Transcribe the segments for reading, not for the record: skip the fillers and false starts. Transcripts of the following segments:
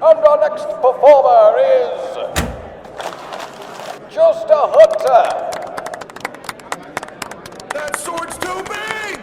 And our next performer is just a hunter. That sword's too big!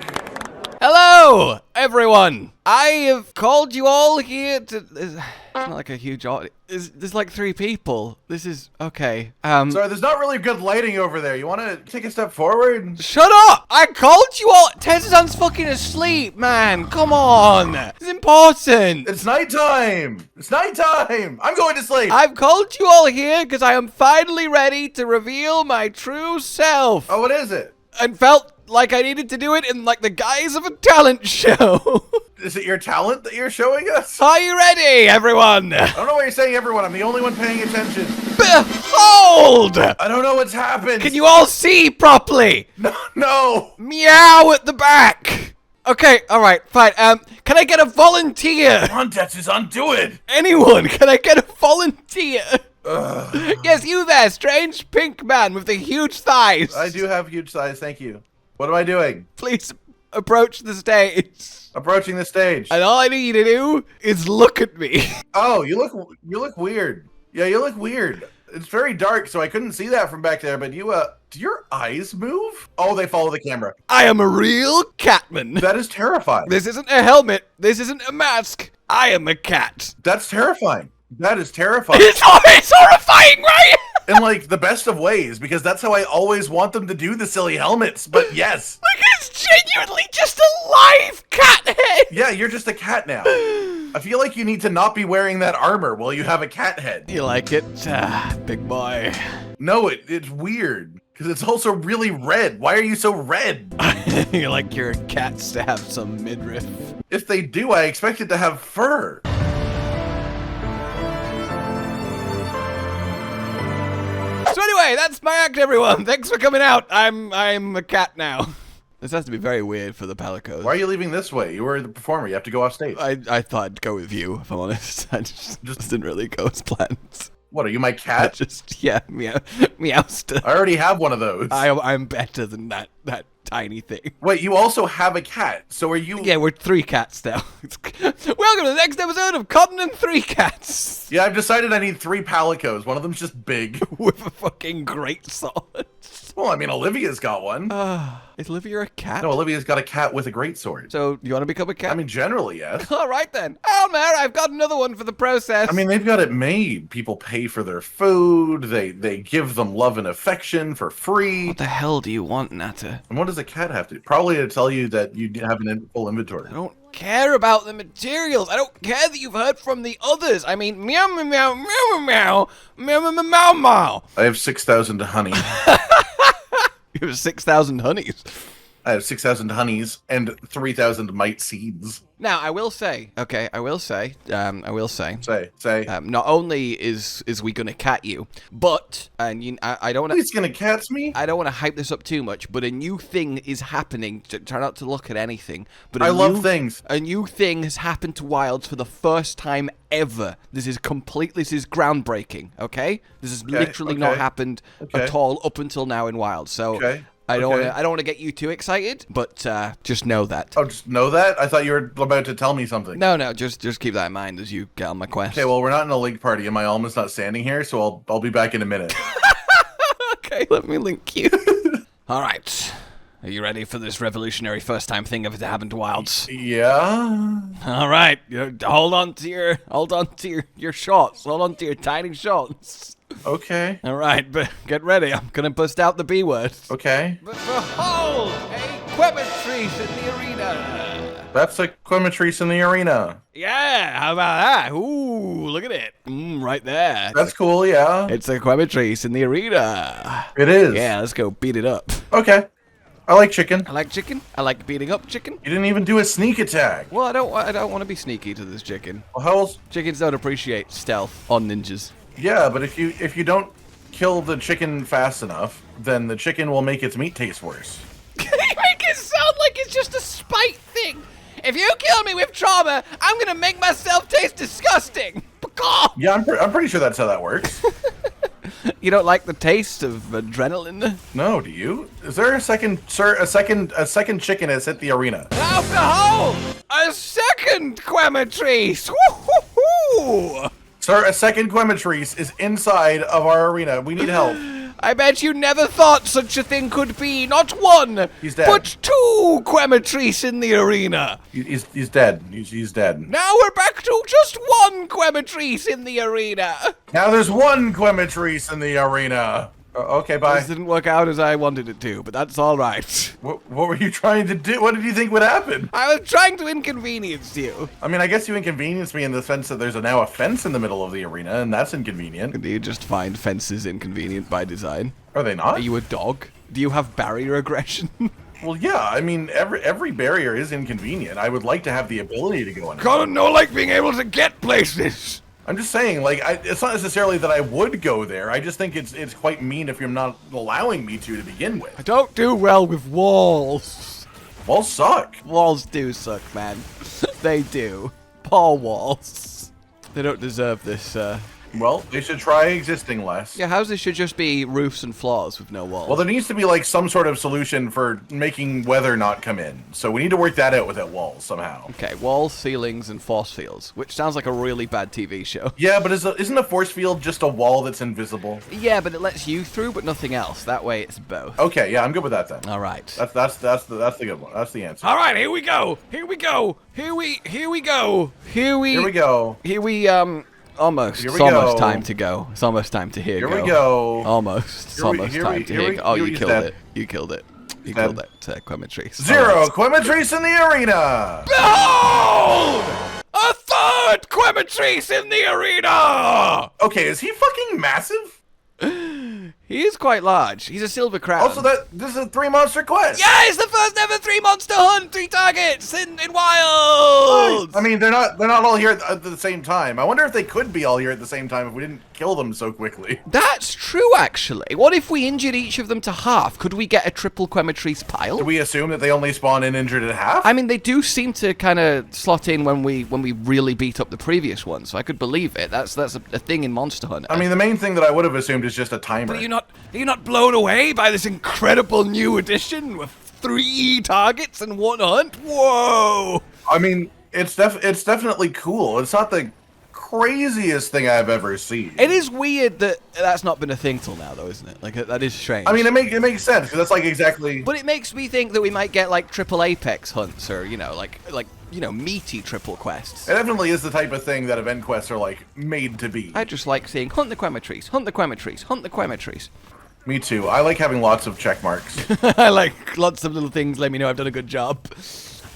Hello, everyone. I have called you all here to... It's not like a huge audience. There's like 3 people. This is... Okay. Sorry, there's not really good lighting over there. You want to take a step forward? Shut up! I called you all... Tenzan's fucking asleep, man. Come on. It's important. It's nighttime! It's nighttime! I'm going to sleep! I've called you all here because I am finally ready to reveal my true self. Oh, what is it? And felt like I needed to do it in like the guise of a talent show. Is it your talent that you're showing us? Are you ready, everyone? I don't know why you're saying everyone. I'm the only one paying attention. Behold! I don't know what's happened. Can you all see properly? No. Meow at the back. Okay, all right, fine. Can I get a volunteer? Contest undo it. Anyone? Can I get a volunteer? Yes, you there, strange pink man with the huge thighs. I do have huge size. Thank you. What am I doing? Please approach the stage. Approaching the stage. And all I need you to do is look at me. Oh, you look weird. Yeah, you look weird. It's very dark, so I couldn't see that from back there, but you, do your eyes move? Oh, they follow the camera. I am a real catman. That is terrifying. This isn't a helmet. This isn't a mask. I am a cat. That's terrifying. That is terrifying. It's horrifying, right? In like the best of ways, because that's how I always want them to do the silly helmets, but yes. Like it's genuinely just a live cat head. Yeah, you're just a cat now. I feel like you need to not be wearing that armor while you have a cat head. You like it, big boy? No, it's weird, because it's also really red. Why are you so red? You like your cats to have some midriff? If they do, I expect it to have fur. So anyway, that's my act, everyone. Thanks for coming out. I'm a cat now. This has to be very weird for the palicos. Why are you leaving this way? You were the performer. You have to go off stage. I thought I'd go with you, if I'm honest. I just didn't really go as planned. What, are you my cat? Yeah, meowster. I already have one of those. I'm better than that tiny thing. Wait, you also have a cat, so are you... Yeah, we're 3 cats now. Welcome to the next episode of Cotton and 3 Cats. Yeah, I've decided I need 3 palicos. One of them's just big. With a fucking great sword. Well, I mean, Olivia's got one. Is Olivia a cat? No, Olivia's got a cat with a great sword. So, you want to become a cat? I mean, generally, yes. All right, then. Elmer, I've got another one for the process. I mean, they've got it made. People pay for their food. They give them love and affection for free. What the hell do you want, Nata? And what does a cat have to? Probably to tell you that you have an full inventory. I don't care about the materials. I don't care that you've heard from the others. I mean, meow, meow, meow, meow, meow, meow, meow, meow, meow. I have 6,000 honey. You have 6,000 honeys. I have 6,000 honeys and 3,000 mite seeds. Now, I will say, okay, I will say, Say. not only is we gonna cat you, but, and I don't wanna... He's gonna catch me? I don't want to hype this up too much, but a new thing is happening. Try not to look at anything. But I love things. A new thing has happened to Wilds for the first time ever. This is groundbreaking, okay? This has literally not happened at all up until now in Wilds, so... I don't want to get you too excited, but just know that. Oh, just know that? I thought you were about to tell me something. No, just keep that in mind as you get on my quest. Okay, well, we're not in a league party, and my alma's not standing here, so I'll be back in a minute. Okay, let me link you. All right. Are you ready for this revolutionary first-time thing ever to happen to Wilds? Yeah. All right. Hold on to your shots. Hold on to your tiny shots. Okay. All right, but get ready. I'm gonna bust out the B word. Okay. But behold, a quematrice in the arena. That's a quematrice in the arena. Yeah, how about that? Ooh, look at it. Right there. That's cool, yeah. It's a quematrice in the arena. It is. Yeah, let's go beat it up. Okay. I like chicken. I like chicken. I like beating up chicken. You didn't even do a sneak attack. Well, I don't want to be sneaky to this chicken. Well, how else? Chickens don't appreciate stealth on ninjas. Yeah, but if you don't kill the chicken fast enough, then the chicken will make its meat taste worse. You make it sound like it's just a spite thing. If you kill me with trauma, I'm gonna make myself taste disgusting. Yeah, I'm pretty sure that's how that works. You don't like the taste of adrenaline? No, do you? Is there a second chicken has hit the arena? Now behold, a second quematrice. Woo-hoo-hoo. Sir, a second Quematrice is inside of our arena. We need help. I bet you never thought such a thing could be. Not one, He's dead. but two Quematrice in the arena. He's dead. He's dead. Now we're back to just one Quematrice in the arena. Now there's one Quematrice in the arena. Okay, bye. This didn't work out as I wanted it to, but that's all right. What were you trying to do? What did you think would happen? I was trying to inconvenience you. I mean, I guess you inconvenienced me in the sense that there's now a fence in the middle of the arena, and that's inconvenient. Do you just find fences inconvenient by design? Are they not? Are you a dog? Do you have barrier aggression? Well, yeah. I mean, every barrier is inconvenient. I would like to have the ability to go in. Gotta know, like being able to get places. I'm just saying, like, it's not necessarily that I would go there. I just think it's quite mean if you're not allowing me to begin with. I don't do well with walls. Walls suck. Walls do suck, man. They do. Poor walls. They don't deserve this, Well, they should try existing less. Yeah, houses should just be roofs and floors with no walls. Well, there needs to be, like, some sort of solution for making weather not come in. So we need to work that out with that wall somehow. Okay, walls, ceilings, and force fields, which sounds like a really bad TV show. Yeah, but isn't a force field just a wall that's invisible? Yeah, but it lets you through, but nothing else. That way, it's both. Okay, yeah, I'm good with that then. All right. That's the good one. That's the answer. All right, here we go. Here we go. Here we go. Here we go. Almost. Here we It's almost go. time to go. It's almost time to Here we go. Almost. It's almost time to hear go. Oh, you killed it. You killed it. You killed it, Quematrice. Zero Quematrice in the arena. Behold! A third Quematrice in the arena! Okay, is he fucking massive? He is quite large. He's a silver crown. Also, this is a 3-monster quest. Yeah, it's the first ever 3-monster hunt, 3 targets in wilds. I mean, they're not all here at the same time. I wonder if they could be all here at the same time if we didn't kill them so quickly. That's true, actually. What if we injured each of them to half? Could we get a triple Quematrice pile? Do we assume that they only spawn in injured at half? I mean, they do seem to kind of slot in when we really beat up the previous one, so I could believe it. That's a thing in Monster Hunter. I mean, the main thing that I would have assumed is just a timer. Are you not blown away by this incredible new addition with 3 targets and 1 hunt? Whoa! I mean, it's definitely cool. It's not the craziest thing I've ever seen. It is weird that that's not been a thing till now, though, isn't it? Like, that is strange. I mean, it makes sense because that's like exactly. But it makes me think that we might get like triple apex hunts, or like meaty triple quests. It definitely is the type of thing that event quests are like made to be. I just like seeing hunt the Quematrice, hunt the Quematrice, hunt the Quematrice. Me too. I like having lots of check marks. I like lots of little things let me know I've done a good job.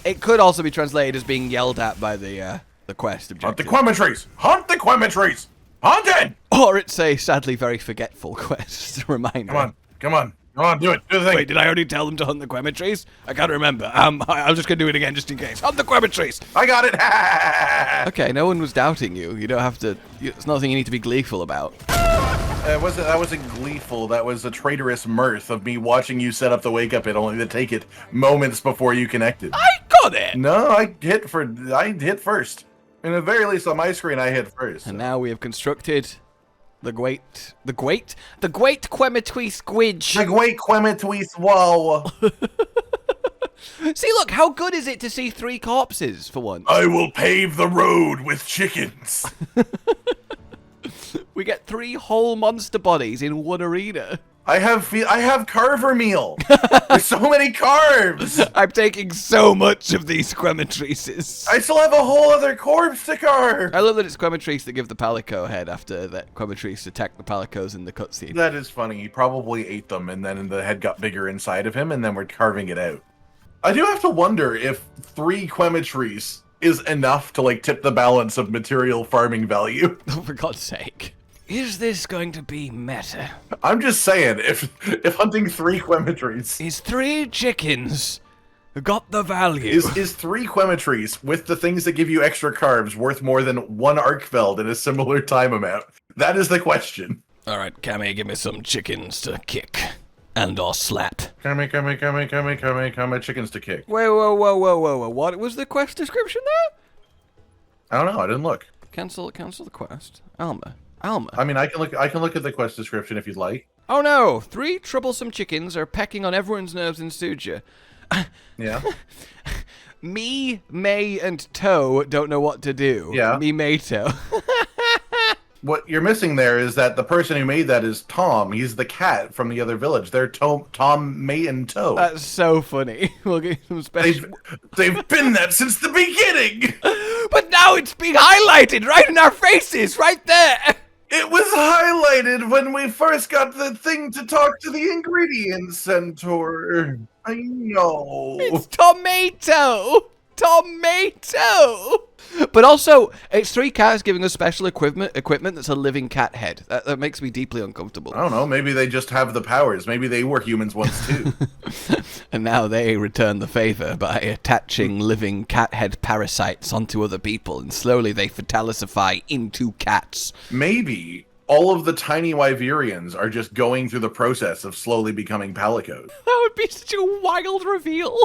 It could also be translated as being yelled at by the quest objective. Hunt the Quematrice! Hunt the Quematrice! Hunted! Or it's a sadly very forgetful quest reminder. Come on, do it. Do the thing. Wait, did I already tell them to hunt the Quematrice? I can't remember. I'm just gonna do it again just in case. Hunt the Quematrice! I got it! Okay, no one was doubting you. You don't have to. It's nothing you need to be gleeful about. That wasn't gleeful. That was a traitorous mirth of me watching you set up the wake up hit, only to take it moments before you connected. I got it. No, I hit first. In the very least, on my screen, I hit first. And now we have constructed the great Quematrice Squidge. The great Quematrice wall. See, look, how good is it to see 3 corpses for once? I will pave the road with chickens. We get 3 whole monster bodies in one arena. I have carver meal. There's so many carbs. I'm taking so much of these Quematrices. I still have a whole other corpse to carve. I love that it's Quematrice that give the palico head after that Quematrice attacked the palicos in the cutscene. That is funny. He probably ate them, and then the head got bigger inside of him, and then we're carving it out. I do have to wonder if 3 Quematrice is enough to like tip the balance of material farming value. Oh, for God's sake. Is this going to be meta? I'm just saying, if hunting 3 Quematrice Is 3 chickens got the value? is 3 Quematrice with the things that give you extra carbs worth more than 1 arkveld in a similar time amount? That is the question. All right, Cammy, give me some chickens to kick and or slap. Come, chickens to kick. Whoa. What was the quest description there? I don't know. I didn't look. Cancel the quest. Alma. I mean, I can look at the quest description if you'd like. Oh no! 3 troublesome chickens are pecking on everyone's nerves in Suja. Yeah. Me, May, and Toe don't know what to do. Yeah. Me, May, Toe. What you're missing there is that the person who made that is Tom. He's the cat from the other village. They're Tom, May, and Toe. That's so funny. We'll get some special. They've been that since the beginning. But now it's being highlighted right in our faces, right there. It was highlighted when we first got the thing to talk to the ingredient centaur. I know. It's tomato. Tomato. But also, it's 3 cats giving us special equipment that's a living cat head. That makes me deeply uncomfortable. I don't know. Maybe they just have the powers. Maybe they were humans once too. And now they return the favor by attaching living cat head parasites onto other people, and slowly they fatalicify into cats. Maybe all of the tiny wyverians are just going through the process of slowly becoming palicos. That would be such a wild reveal.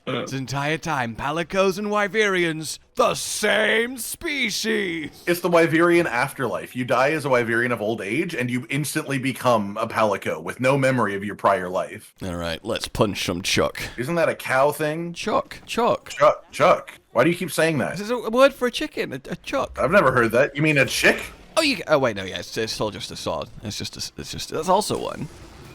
This entire time, palicos and wyverians, the same species. It's the wyverian afterlife. You die as a wyverian of old age, and you instantly become a palico with no memory of your prior life. All right, let's punch some Chuck. Isn't that a cow thing? Chuck. Chuck. Why do you keep saying that? This is a word for a chicken, a Chuck. I've never heard that. You mean a chick? Oh, wait, no, yeah, it's still just a sword. It's just, that's also one.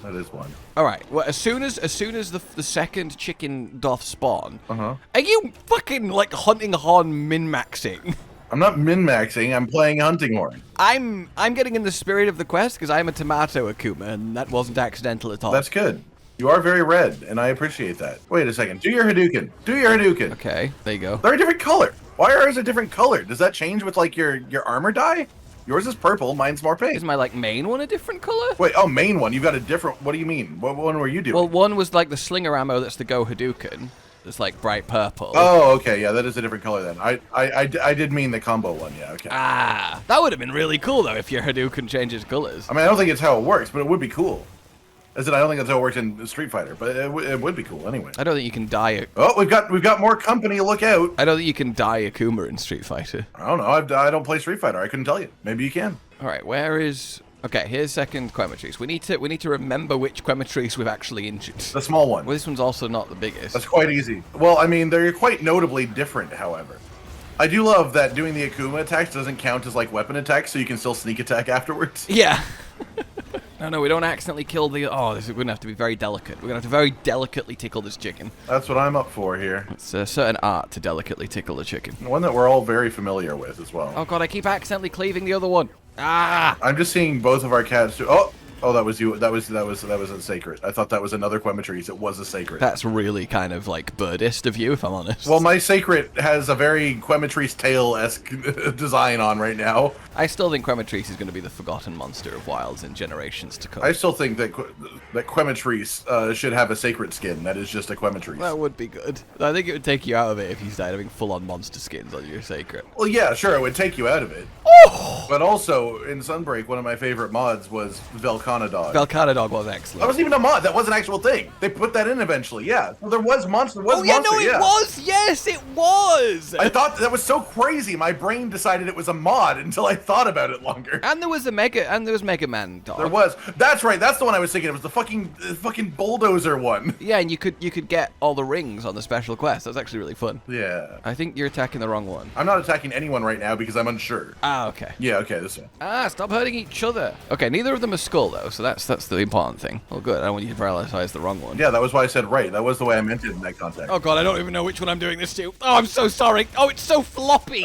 That is one. All right. Well, as soon as the second chicken doth spawn, are you fucking like hunting horn min-maxing? I'm not min-maxing. I'm playing hunting horn. I'm getting in the spirit of the quest because I'm a tomato akuma, and that wasn't accidental at all. That's good. You are very red, and I appreciate that. Wait a second. Do your Hadouken. Okay, there you go. They're a different color. Why are ours a different color? Does that change with like your armor dye? Yours is purple, mine's more pink. Is my, like, main one a different color? Wait, main one. You've got a different... What do you mean? What one were you doing? Well, one was, like, the slinger ammo that's the Go Hadouken. It's, like, bright purple. Oh, okay. Yeah, that is a different color then. I did mean the combo one. Yeah, okay. Ah, that would have been really cool, though, if your Hadouken changes colors. I mean, I don't think it's how it works, but it would be cool. As in, I don't think that's how it works in Street Fighter, but it would be cool anyway. I don't think you can die. Oh, we've got more company. Look out! I don't think you can die Akuma in Street Fighter. I don't know. I don't play Street Fighter. I couldn't tell you. Maybe you can. All right, where is? Okay, here's second Quematrice. We need to remember which Quematrice we've actually injured. The small one. Well, this one's also not the biggest. That's quite easy. Well, I mean, they're quite notably different, however. I do love that doing the Akuma attacks doesn't count as like weapon attacks, so you can still sneak attack afterwards. Yeah. No, we don't accidentally kill the... Oh, we're going to have to be very delicate. We're going to have to very delicately tickle this chicken. That's what I'm up for here. It's a certain art to delicately tickle a chicken. One that we're all very familiar with as well. Oh, God, I keep accidentally cleaving the other one. Ah! I'm just seeing both of our cats do... Oh, that was you. That was a seikret. I thought that was another Quematrice. It was a seikret. That's really kind of like birdist of you, if I'm honest. Well, my seikret has a very Quematrice tail-esque design on right now. I still think Quematrice is going to be the forgotten monster of wilds in generations to come. I still think that Quematrice should have a sacred skin. That is just a Quematrice. That would be good. I think it would take you out of it if you started having full-on monster skins on your seikret. Well, yeah, sure, it would take you out of it. Oh! But also, in Sunbreak, one of my favorite mods was Velcanadog. Velcanadog was excellent. That wasn't even a mod. That was an actual thing. They put that in eventually. Yeah. Well, there was monster. Oh, yeah, no, it was. Yes, it was. I thought that was so crazy. My brain decided it was a mod until I thought about it longer. And there was Mega Man dog. There was. That's right. That's the one I was thinking. It was the fucking bulldozer one. Yeah, and you could get all the rings on the special quest. That was actually really fun. Yeah. I think you're attacking the wrong one. I'm not attacking anyone right now because I'm unsure. Ah, okay. Yeah, okay, this one. Ah, stop hurting each other. Okay, neither of them are skull though, so that's the important thing. Oh, good. I don't want you to prioritize the wrong one. Yeah, that was why I said right. That was the way I meant it in that context. Oh god, I don't even know which one I'm doing this to. Oh, I'm so sorry. Oh, it's so floppy.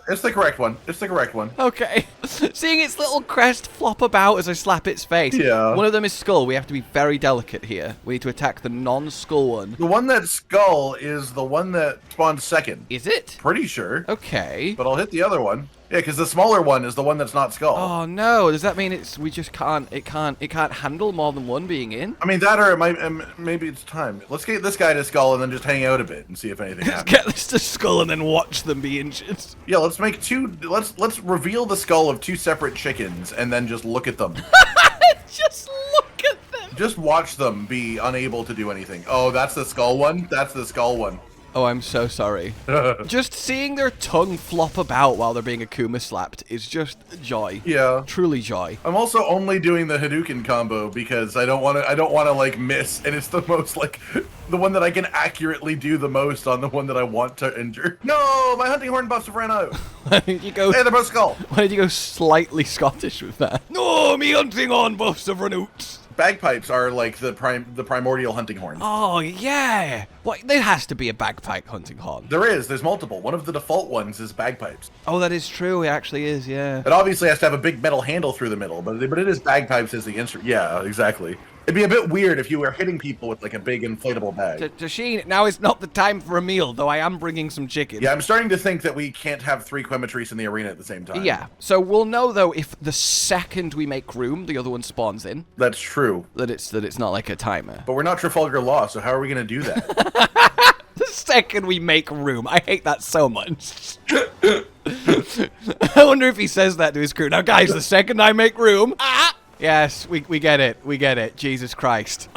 It's the correct one. It's the correct one. Okay. Seeing its little crest flop about as I slap its face. Yeah. One of them is skull. We have to be very delicate here. We need to attack the non-skull one. The one that's skull is the one that spawns second. Is it? Pretty sure. Okay. But I'll hit the other one. Yeah, because the smaller one is the one that's not skull. Oh no! Does that mean it can't handle more than one being in? I mean that, or it might, maybe it's time. Let's get this guy to skull and then just hang out a bit and see if anything happens. Get this to skull and then watch them be injured. Yeah, let's make two. Let's reveal the skull of two separate chickens and then just look at them. Just look at them. Just watch them be unable to do anything. Oh, that's the skull one. That's the skull one. Oh, I'm so sorry. Just seeing their tongue flop about while they're being akuma slapped is just joy. Yeah. Truly joy. I'm also only doing the Hadouken combo because I don't want to like miss, and it's the most like the one that I can accurately do the most on the one that I want to injure. No, my hunting horn buffs have ran out. Why did you go? Hey, they're both skull. Why did you go slightly Scottish with that? No, me hunting horn buffs have run out. Bagpipes are like the primordial hunting horn. Oh, yeah. What? There has to be a bagpipe hunting horn. There's multiple. One of the default ones is bagpipes. Oh, that is true. It actually is, yeah. It obviously has to have a big metal handle through the middle, but it is bagpipes as the instrument. Yeah, exactly. It'd be a bit weird if you were hitting people with like a big inflatable bag. Tashin, now is not the time for a meal, though I am bringing some chicken. Yeah, I'm starting to think that we can't have 3 Quemetries in the arena at the same time. Yeah, so we'll know though if the second we make room, the other one spawns in. That's true. That it's not like a timer. But we're not Trafalgar Law, so how are we going to do that? The second we make room. I hate that so much. I wonder if he says that to his crew. Now, guys, the second I make room... Yes, we get it. We get it. Jesus Christ.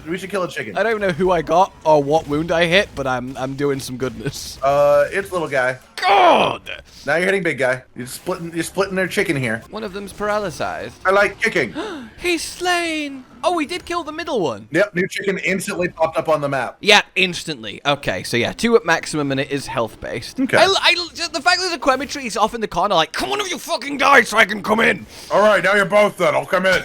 We should kill a chicken. I don't know who I got or what wound I hit, but I'm doing some goodness. It's little guy. God! Now you're hitting big guy. You're splitting their chicken here. One of them's paralyzed. I like kicking. He's slain! Oh, we did kill the middle one. Yep, new chicken instantly popped up on the map. Yeah, instantly. Okay, so yeah, 2 at maximum and it is health-based. Okay. Just the fact that the Quemetry is off in the corner like, come on, if you fucking die so I can come in. All right, now you're both dead. I'll come in.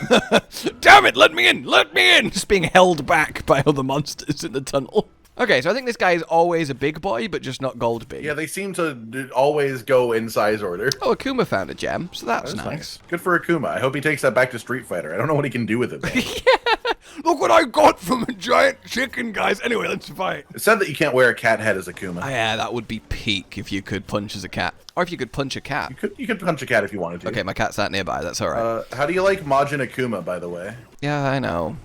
Damn it, let me in, let me in. Just being held back by other monsters in the tunnel. Okay, so I think this guy is always a big boy, but just not gold big. Yeah, they seem to always go in size order. Oh, Akuma found a gem, so that's nice. Good for Akuma. I hope he takes that back to Street Fighter. I don't know what he can do with it, though. Yeah, look what I got from a giant chicken, guys. Anyway, let's fight. It's said that you can't wear a cat head as Akuma. Oh, yeah, that would be peak if you could punch as a cat. Or if you could punch a cat. You could punch a cat if you wanted to. Okay, my cat's not nearby. That's all right. How do you like Majin Akuma, by the way? Yeah, I know.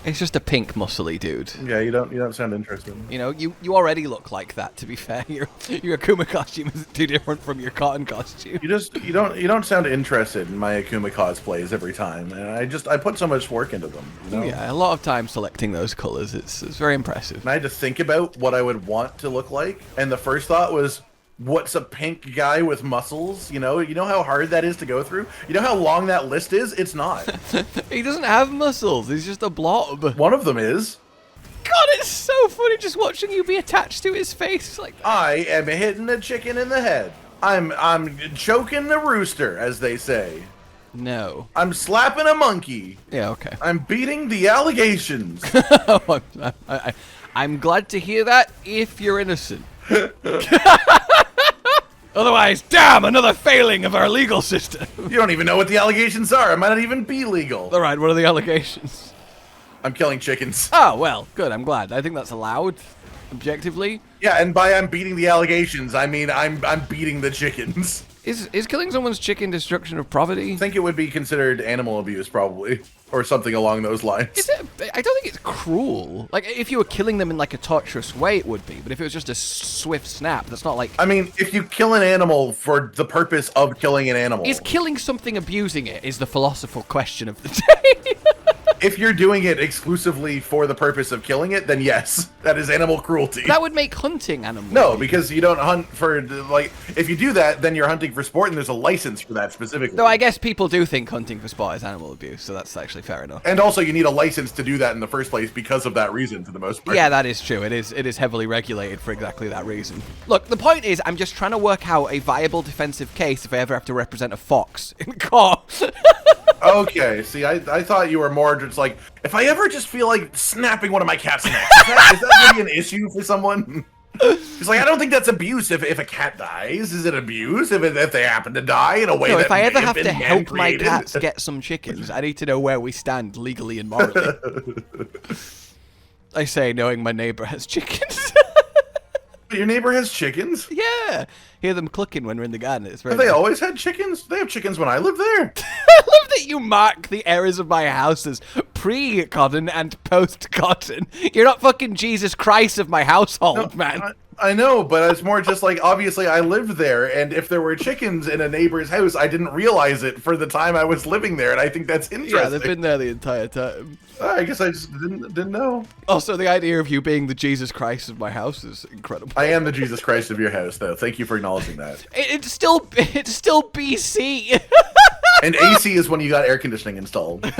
It's just a pink muscly dude. Yeah, you don't sound interested. You know, you already look like that, to be fair. Your Akuma costume isn't too different from your cotton costume. You don't sound interested in my Akuma cosplays every time. And I put so much work into them. You know? Yeah, a lot of time selecting those colors. It's very impressive. And I had to think about what I would want to look like, and the first thought was, what's a pink guy with muscles? You know how hard that is to go through? You know how long that list is? It's not. He doesn't have muscles. He's just a blob. One of them is. God, it's so funny just watching you be attached to his face like that. I am hitting a chicken in the head. I'm choking the rooster, as they say. No. I'm slapping a monkey. Yeah, okay. I'm beating the allegations. I'm glad to hear that if you're innocent. Otherwise, damn, another failing of our legal system. You don't even know what the allegations are. It might not even be legal. All right, what are the allegations? I'm killing chickens. Oh, well, good. I'm glad. I think that's allowed, objectively. Yeah, and by I'm beating the allegations, I mean I'm beating the chickens. Is killing someone's chicken destruction of property? I think it would be considered animal abuse, probably. Or something along those lines. I don't think it's cruel. Like, if you were killing them in, like, a torturous way, it would be. But if it was just a swift snap, that's not like... I mean, if you kill an animal for the purpose of killing an animal... Is killing something abusing it, is the philosophical question of the day. If you're doing it exclusively for the purpose of killing it, then yes, that is animal cruelty. That would make hunting animal No, because you don't hunt for, like, if you do that, then you're hunting for sport, and there's a license for that specifically. Though I guess people do think hunting for sport is animal abuse, so that's actually fair enough. And also, you need a license to do that in the first place because of that reason, for the most part. Yeah, that is true. It is heavily regulated for exactly that reason. Look, the point is, I'm just trying to work out a viable defensive case if I ever have to represent a fox in court. Okay, see, I thought you were more just like, if I ever just feel like snapping one of my cat's necks, is that really an issue for someone? It's like, I don't think that's abuse if a cat dies. Is it abuse if they happen to die in a way that if I ever have been to help my man-created? cats get some chickens, I need to know where we stand legally and morally. I say, knowing my neighbor has chickens. Your neighbor has chickens? Yeah. Hear them clucking when we're in the garden. It's very Have they nice. always had chickens? They have chickens when I lived there. I love that you mark the areas of my house as pre-cotton and post-cotton. You're not fucking Jesus Christ of my household, man. I know, but it's more just like, obviously I lived there, and if there were chickens in a neighbor's house, I didn't realize it for the time I was living there, and I think that's interesting. Yeah, they've been there the entire time. I guess I just didn't know. Also, the idea of you being the Jesus Christ of my house is incredible. I am the Jesus Christ of your house, though. Thank you for acknowledging that. It's still BC. And AC is when you got air conditioning installed.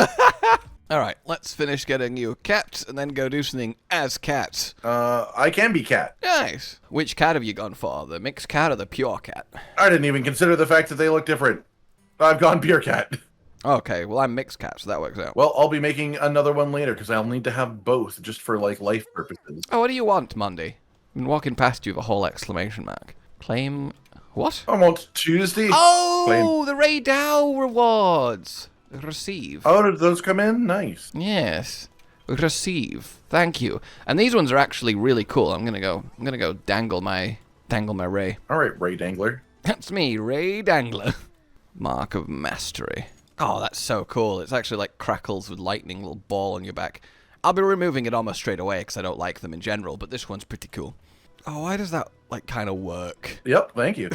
Alright, let's finish getting you a cat, and then go do something as cat. I can be cat. Nice. Which cat have you gone for? The mixed cat or the pure cat? I didn't even consider the fact that they look different. I've gone pure cat. Okay, well I'm mixed cat, so that works out. Well, I'll be making another one later, because I'll need to have both, just for, like, life purposes. Oh, what do you want, Monday? I've been walking past you with a whole exclamation mark. Claim... what? I want Tuesday. Oh, Claim. the Ray Dow rewards. Receive. Oh, did those come in? Nice. Yes. Receive. Thank you. And these ones are actually really cool. I'm gonna go dangle my Ray. Alright, Ray Dangler. That's me, Ray Dangler. Mark of Mastery. Oh, that's so cool. It's actually like crackles with lightning, little ball on your back. I'll be removing it almost straight away because I don't like them in general, but this one's pretty cool. Oh, why does that, like, kind of work? Yep, thank you.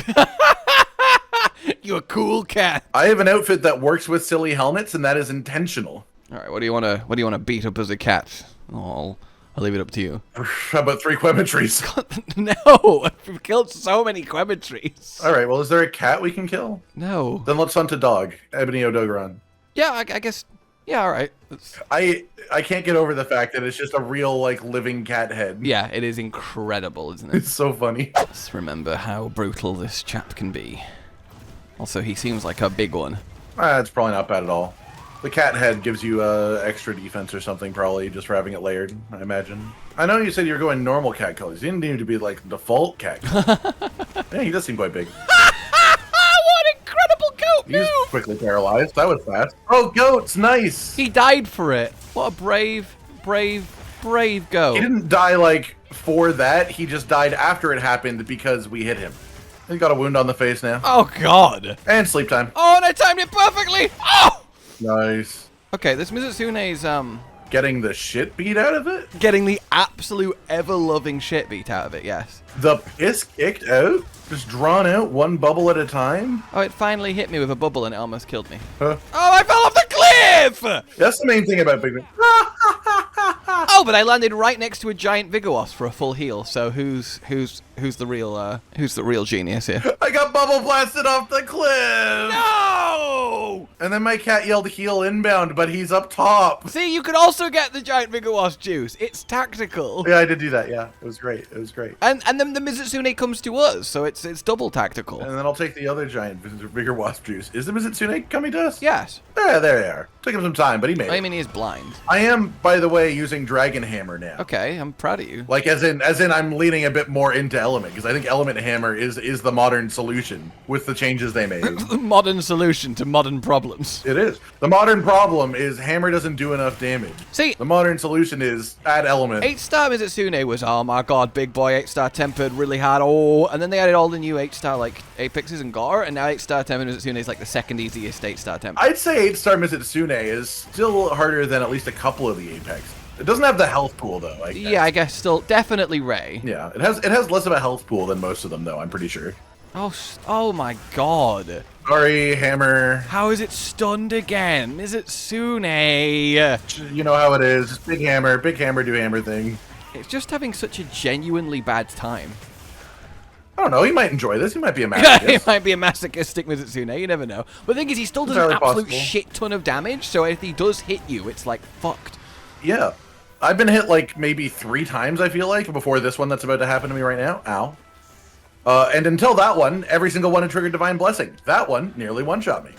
You're a cool cat. I have an outfit that works with silly helmets, and that is intentional. All right, what do you wanna beat up as a cat? Oh, I'll leave it up to you. How about 3 quemetries? No, we've killed so many quemetries. Alright, well, is there a cat we can kill? No. Then let's hunt a dog. Ebony Odogaron. Yeah, I guess. Yeah, all right. I can't get over the fact that it's just a real, like, living cat head. Yeah, it is incredible, isn't it? It's so funny. Let's remember how brutal this chap can be. Also, he seems like a big one. It's probably not bad at all. The cat head gives you extra defense or something, probably, just for having it layered, I imagine. I know you said you were going normal cat colors. You didn't need to be, like, default cat colors. Yeah, he does seem quite big. What incredible goat He's move! quickly paralyzed. That was fast. Oh, goats! Nice! He died for it. What a brave goat. He didn't die, like, for that. He just died after it happened because we hit him. He got a wound on the face now. Oh, God. And sleep time. Oh, and I timed it perfectly. Oh! Nice. Okay, this Mizutsune's, Getting the shit beat out of it? getting the absolute ever-loving shit beat out of it, yes. The piss kicked out? Just drawn out one bubble at a time? Oh, it finally hit me with a bubble and it almost killed me. Huh. Oh, I fell off the cliff! That's the main thing about Big Man. Oh, but I landed right next to a giant Vigor Wasp for a full heal. So who's the real genius here? I got bubble blasted off the cliff! No! And then my cat yelled heal inbound, but he's up top. See, you could also get the giant Vigor Wasp juice. It's tactical. Yeah, I did do that, yeah. It was great. It was great. And then the Mizutsune comes to us, so it's double tactical. And then I'll take the other giant bigger wasp juice. Is the Mizutsune coming to us? Yes. Yeah, there they are. Took him some time, but he made it. I mean, he is blind. I am, by the way, using Dragon Hammer now. Okay, I'm proud of you. Like, as in I'm leaning a bit more into Element, because I think Element Hammer is the modern solution with the changes they made. The modern solution to modern problems. It is. The modern problem is Hammer doesn't do enough damage. See, The modern solution is add Element. 8-star Mizutsune was, oh my god, big boy, 8-star tempered, really hard, oh, and then they added all the new 8-star, like, Apexes and Gore, and now 8-star tempered Mizutsune is like the second easiest 8-star tempered. I'd say 8-star Mizutsune is still harder than at least a couple of the Apex. It doesn't have the health pool, though. I guess. Yeah, I guess still, definitely Ray. Yeah, it has less of a health pool than most of them, though, I'm pretty sure. Oh my god. Sorry, Hammer. How is it stunned again? Mizutsune. You know how it is. It's Big Hammer do Hammer thing. It's just having such a genuinely bad time. I don't know, he might enjoy this. He might be a He masochist. might be a masochistic Mizutsune, you never know. But the thing is, he still does an Entirely absolute possible. shit ton of damage, so if he does hit you, it's like, fucked. Yeah. I've been hit like maybe 3 times, I feel like, before this one that's about to happen to me right now. Ow. And until that one, every single one had triggered Divine Blessing. That one nearly one-shot me.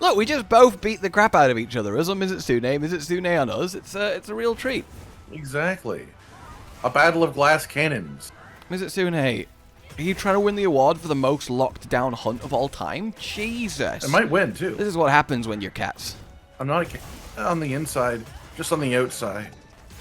Look, we just both beat the crap out of each other. Us on Mizutsune on us. It's a real treat. Exactly. A battle of glass cannons. Mizutsune, are you trying to win the award for the most locked down hunt of all time? Jesus. I might win, too. This is what happens when you're cats. I'm not a cat on the inside, just on the outside.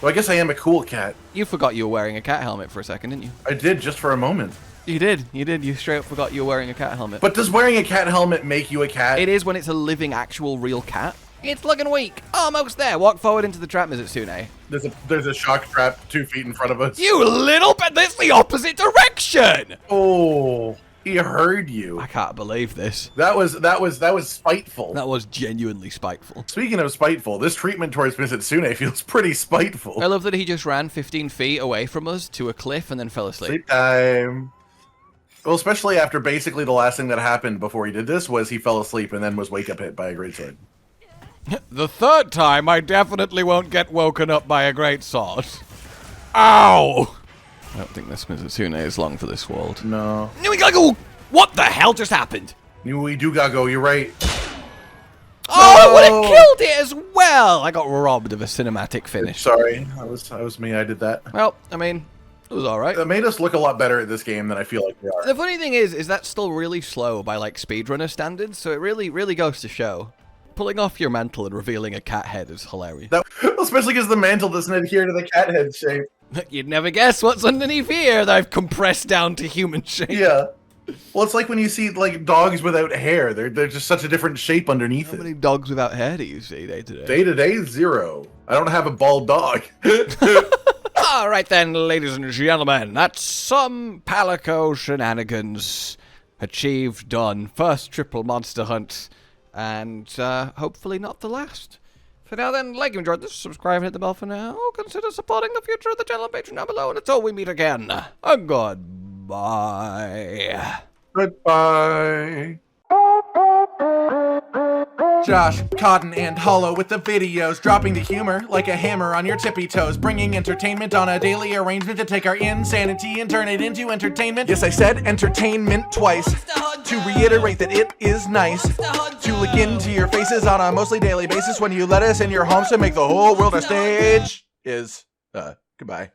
Well, I guess I am a cool cat. You forgot you were wearing a cat helmet for a second, didn't you? I did, just for a moment. You did. You straight up forgot you were wearing a cat helmet. But does wearing a cat helmet make you a cat? It is when it's a living, actual, real cat. It's looking weak. Almost there. Walk forward into the trap, Mizitsune. There's a shock trap 2 feet in front of us. You little bit. That's the opposite direction. Oh, he heard you. I can't believe this. That was spiteful. That was genuinely spiteful. Speaking of spiteful, this treatment towards Mizitsune feels pretty spiteful. I love that he just ran 15 feet away from us to a cliff and then fell asleep. Sleep time. Well, especially after basically the last thing that happened before he did this was he fell asleep and then was wake up hit by a greatsword. The third time, I definitely won't get woken up by a greatsword. Ow! I don't think this Mizitsune is long for this world. No. Nuigago! What the hell just happened? We do Gago, you're right. Oh, I would have killed it as well! I got robbed of a cinematic finish. Sorry, that was me, I did that. Well, I mean, it was alright. It made us look a lot better at this game than I feel like we are. The funny thing is that's still really slow by, like, speedrunner standards, so it really goes to show. Pulling off your mantle and revealing a cat head is hilarious. Especially because the mantle doesn't adhere to the cat head shape. You'd never guess what's underneath here that I've compressed down to human shape. Yeah. Well, it's like when you see, like, dogs without hair. They're just such a different shape underneath it. How many dogs without hair do you see day to day? Day to day, 0. I don't have a bald dog. All right then, ladies and gentlemen, that's some palico shenanigans achieved, done. First triple monster hunt, and hopefully not the last. For now then, like you enjoyed this, subscribe and hit the bell for now. Consider supporting the future of the channel on Patreon down below, and until we meet again, goodbye. Goodbye. Josh, Cotton, and Hollow with the videos, dropping the humor like a hammer on your tippy toes, bringing entertainment on a daily arrangement to take our insanity and turn it into entertainment. Yes, I said entertainment twice, to reiterate that it is nice to look into your faces on a mostly daily basis when you let us in your homes to make the whole world a stage. Goodbye.